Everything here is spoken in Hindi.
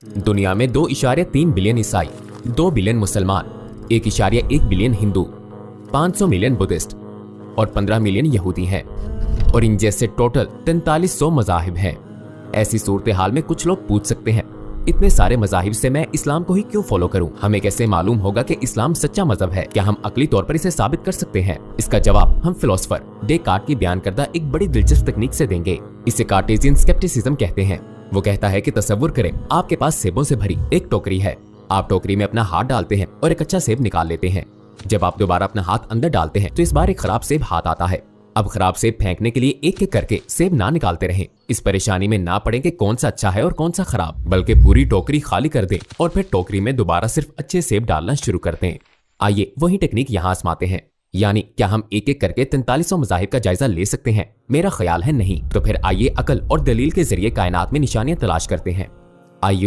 दुनिया में 2.3 बिलियन ईसाई, 2 बिलियन मुसलमान, 1.1 बिलियन हिंदू, 500 मिलियन बुद्धिस्ट और 15 मिलियन यहूदी हैं और इन जैसे टोटल 4300 मज़ाहिब हैं। ऐसी सूरत हाल में कुछ लोग पूछ सकते हैं, इतने सारे मज़ाहिब से मैं इस्लाम को ही क्यों फॉलो करूं? हमें कैसे मालूम होगा कि इस्लाम सच्चा मजहब है? क्या हम अकली तौर पर इसे साबित कर सकते हैं? इसका जवाब हम फिलोसोफर डेकार्ट की बयान करदा एक बड़ी दिलचस्प तकनीक से देंगे। इसे कार्टेशियन स्केप्टिसिज्म कहते हैं। वो कहता है कि तसव्वुर करें, आपके पास सेबों से भरी एक टोकरी है। आप टोकरी में अपना हाथ डालते हैं और एक अच्छा सेब निकाल लेते हैं। जब आप दोबारा अपना हाथ अंदर डालते हैं तो इस बार एक खराब सेब हाथ आता है। अब खराब सेब फेंकने के लिए एक एक करके सेब ना निकालते रहें। इस परेशानी में ना पड़े कि कौन सा अच्छा है और कौन सा खराब, बल्कि पूरी टोकरी खाली कर दें और फिर टोकरी में दोबारा सिर्फ अच्छे सेब डालना शुरू कर दें। आइए वही टेक्निक यहाँ आजमाते हैं। यानी क्या हम एक एक करके 4300 मज़ाहिब का जायजा ले सकते हैं? मेरा ख्याल है नहीं। तो फिर आइए अकल और दलील के जरिए कायनात में निशानियां तलाश करते हैं। आइए